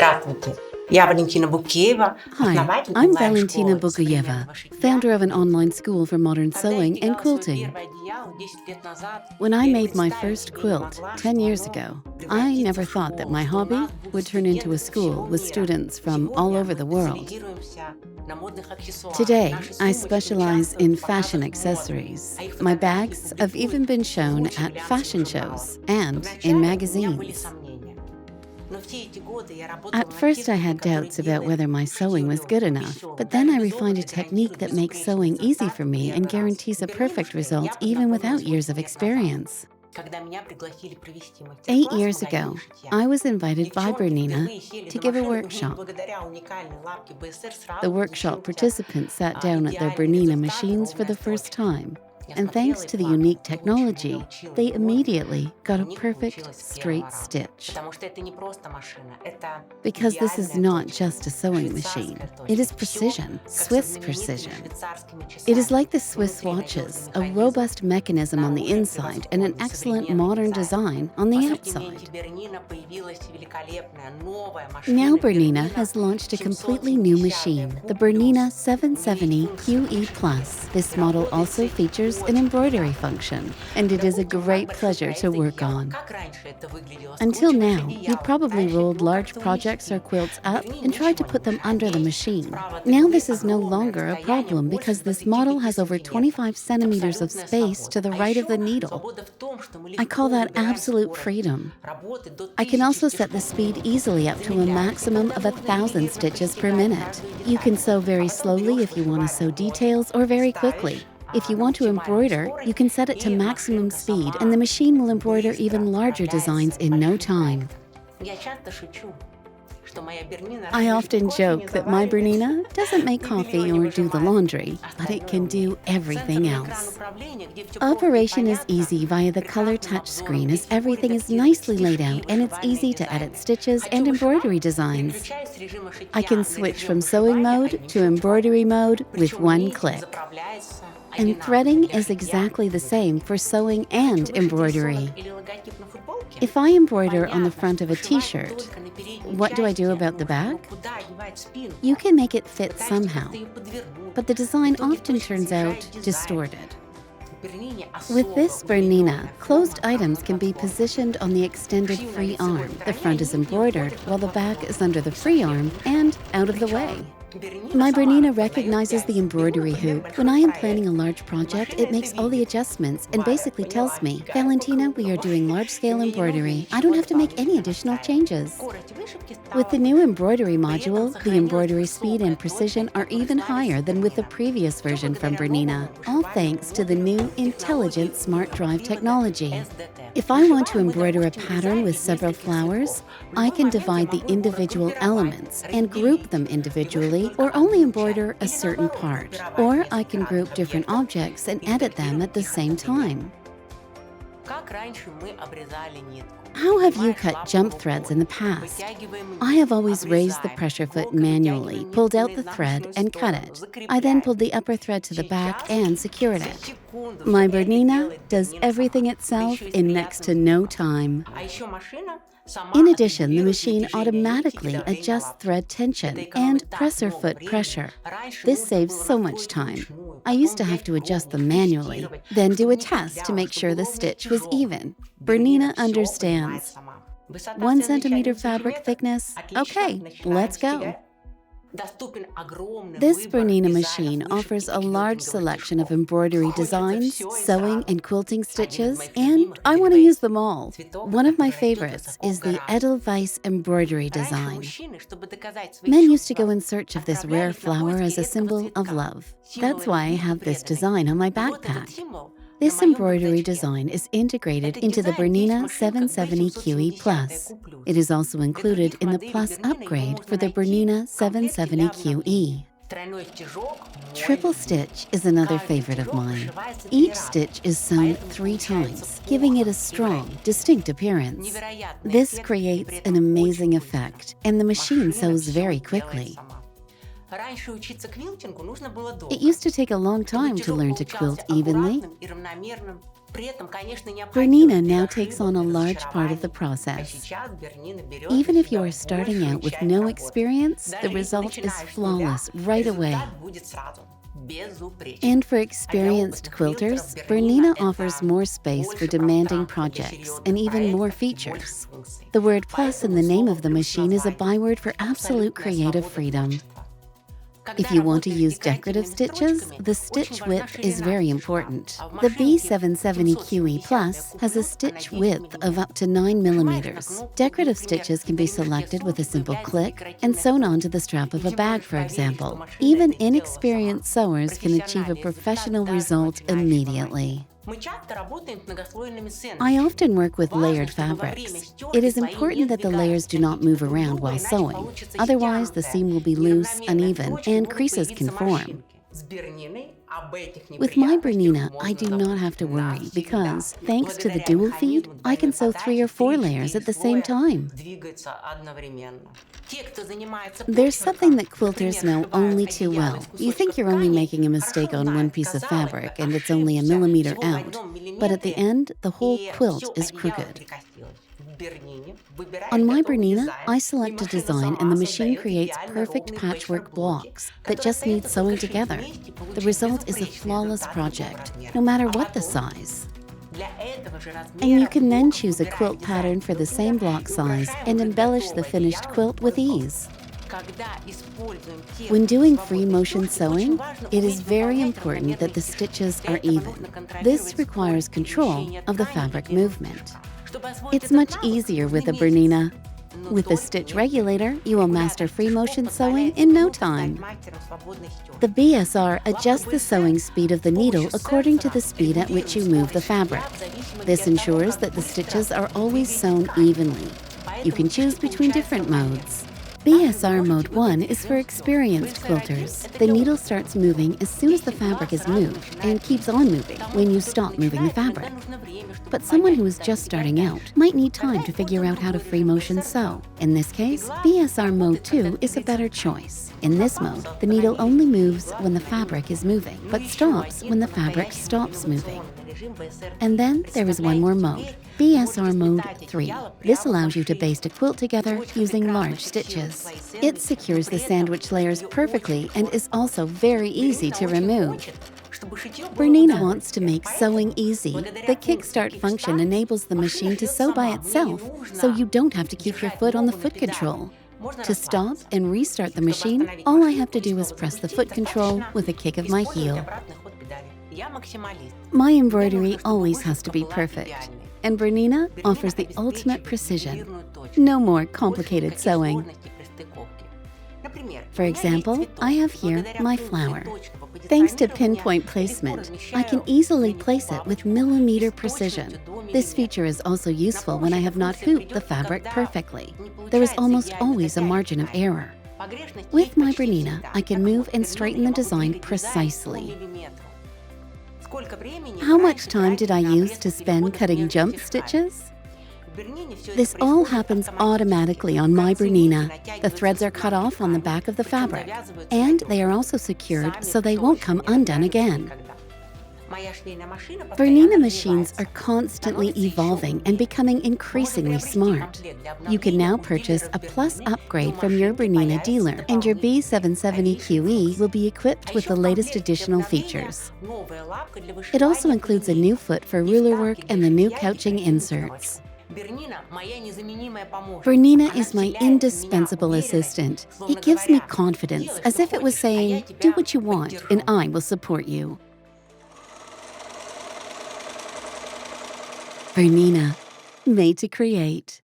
Здравствуйте, я Валентина Букеева, Hi, основатель I'm онлайн-школы Valentina современного Bukuyeva, шитья. founder of an online school for modern Когда я sewing and делала свое quilting. первое одеяло 10 лет назад, When I я и made my представить first себе не quilt могла, 10 что years оно ago, I превратится never в thought that школу, my что у hobby нас будут would turn into студенты a со school всего with мира. students from all Сегодня over мы the world. специализируемся на модных аксессуарах. Today, Наши I сумочки specialize участвуют in в fashion показах моды, accessories. а их My фотографии bags have even публикуют been в shown лучших at глянцевых fashion журналах. shows and Вначале in у меня были magazines. сомнения. Но все эти годы я работала At над first, I техникой, had которая doubts about делает whether my sewing was good шитье легким, enough, веселым, but then даже I без refined a опыта technique гарантирует that makes безупречный sewing easy результат for в me and первый раз. guarantees a perfect Бernina result я even without познакомилась years 8 of лет назад, experience. когда меня пригласили провести 8 мастер-класс в years магазине ago, шитья. I was invited by Девчонки Bernina впервые сели to за give a машину, и workshop. благодаря уникальной лапке БСР сразу The получился workshop participants sat down at their идеальный Bernina результат, machines for ровная the first строчка. time, Я and смотрела thanks и to the плакала. unique То, чему я technology, училась they годы, immediately got у a них perfect получилось с straight первого раза. stitch. Потому что это не просто машина, это Because this is идеальная not точка, just a sewing machine, швейцарская it is точка. Всё, precision, как со Swiss знаменитыми precision. швейцарскими It is часами. like the Swiss Внутри watches, надежный a механизм, robust mechanism on the снаружи inside and an превосходный excellent современный modern дизайн. design on В the ассортименте outside. Bernina появилась великолепная новая Now машина Bernina Bernina has launched a completely new machine, the Bernina 770Qe+. This model also features an embroidery function, and it is a great pleasure to work on. Until now, you probably rolled large projects or quilts up and tried to put them under the machine. Now this is no longer a problem because this model has over 25 centimeters of space to the right of the needle. I call that absolute freedom. I can also set the speed easily up to a maximum of 1,000 stitches per minute. You can sew very slowly if you want to sew details or very quickly. If you want to embroider, you can set it to maximum speed and the machine will embroider even larger designs in no time. I often joke that my Bernina doesn't make coffee or do the laundry, but it can do everything else. Operation is easy via the color touch screen as everything is nicely laid out and it's easy to edit stitches and embroidery designs. I can switch from sewing mode to embroidery mode with one click. And threading is exactly the same for sewing and embroidery. If I embroider on the front of a t-shirt, what do I do about the back? You can make it fit somehow, but the design often turns out distorted. With this Bernina, closed items can be positioned on the extended free arm. The front is embroidered, while the back is under the free arm and out of the way. My Bernina recognizes the embroidery hoop. When I am planning a large project, it makes all the adjustments and basically tells me, Valentina, we are doing large-scale embroidery. I don't have to make any additional changes. With the new embroidery module, the embroidery speed and precision are even higher than with the previous version from Bernina, all thanks to the new intelligent smart drive technology. If I want to embroider a pattern with several flowers, I can divide the individual elements and group them individually or only embroider a certain part. Or I can group different objects and edit them at the same time. How have you cut jump threads in the past? I have always raised the pressure foot manually, pulled out the thread, and cut it. I then pulled the upper thread to the back and secured it. My Bernina does everything itself in next to no time. In addition, the machine automatically adjusts thread tension and presser foot pressure. This saves so much time. I used to have to adjust them manually, then do a test to make sure the stitch was even. Bernina understands. 1 centimeter fabric thickness? Okay, let's go. This Bernina machine offers a large selection of embroidery designs, sewing and quilting stitches, and I want to use them all. One of my favorites is the Edelweiss embroidery design. Men used to go in search of this rare flower as a symbol of love. That's why I have this design on my backpack. This embroidery design is integrated into the Bernina 770Qe+. It is also included in the Plus upgrade for the Bernina 770Qe. Triple stitch is another favorite of mine. Each stitch is sewn 3 times, giving it a strong, distinct appearance. This creates an amazing effect, and the machine sews very quickly. It used to take a long time to learn to quilt evenly. Bernina now takes on a large part of the process. Even if you are starting out with no experience, the result is flawless right away. And for experienced quilters, Bernina offers more space for demanding projects and even more features. The word plus in the name of the machine is a byword for absolute creative freedom. If you want to use decorative stitches, the stitch width is very important. The B770Qe Plus has a stitch width of up to 9 millimeters. Decorative stitches can be selected with a simple click and sewn onto the strap of a bag, for example. Even inexperienced sewers can achieve a professional result immediately. I often work with layered fabrics. It is important that the layers do not move around while sewing. Otherwise, the seam will be loose, uneven, and creases can form. With my Bernina, I do not have to worry because, thanks to the dual feed, I can sew 3 or 4 layers at the same time. There's something that quilters know only too well. You think you're only making a mistake on one piece of fabric and it's only a millimeter out, but at the end, the whole quilt is crooked. On my Bernina, I select a design and the machine creates perfect patchwork blocks that just need sewing together. The result is a flawless project, no matter what the size. And you can then choose a quilt pattern for the same block size and embellish the finished quilt with ease. When doing free motion sewing, it is very important that the stitches are even. This requires control of the fabric movement. It's much easier with a Bernina. With the stitch regulator, you will master free motion sewing in no time. The BSR adjusts the sewing speed of the needle according to the speed at which you move the fabric. This ensures that the stitches are always sewn evenly. You can choose between different modes. BSR Mode 1 is for experienced quilters. The needle starts moving as soon as the fabric is moved and keeps on moving when you stop moving the fabric. But someone who is just starting out might need time to figure out how to free motion sew. In this case, BSR Mode 2 is a better choice. In this mode, the needle only moves when the fabric is moving, but stops when the fabric stops moving. And then there is one more mode, BSR Mode 3. This allows you to baste a quilt together using large stitches. It secures the sandwich layers perfectly and is also very easy to remove. Bernina wants to make sewing easy. The kickstart function enables the machine to sew by itself, so you don't have to keep your foot on the foot control. To stop and restart the machine, all I have to do is press the foot control with a kick of my heel. My embroidery always has to be perfect, and Bernina offers the ultimate precision. No more complicated sewing. For example, I have here my flower. Thanks to pinpoint placement, I can easily place it with millimeter precision. This feature is also useful when I have not hooped the fabric perfectly. There is almost always a margin of error. With my Bernina, I can move and straighten the design precisely. How much time did I use to spend cutting jump stitches? This all happens automatically on my Bernina. The threads are cut off on the back of the fabric, and they are also secured so they won't come undone again. Bernina machines are constantly evolving and becoming increasingly smart. You can now purchase a Plus upgrade from your Bernina dealer, and your B770Qe will be equipped with the latest additional features. It also includes a new foot for ruler work and the new couching inserts. Bernina is my indispensable assistant. It gives me confidence, as if it was saying, "Do what you want, and I will support you." Bernina, made to create.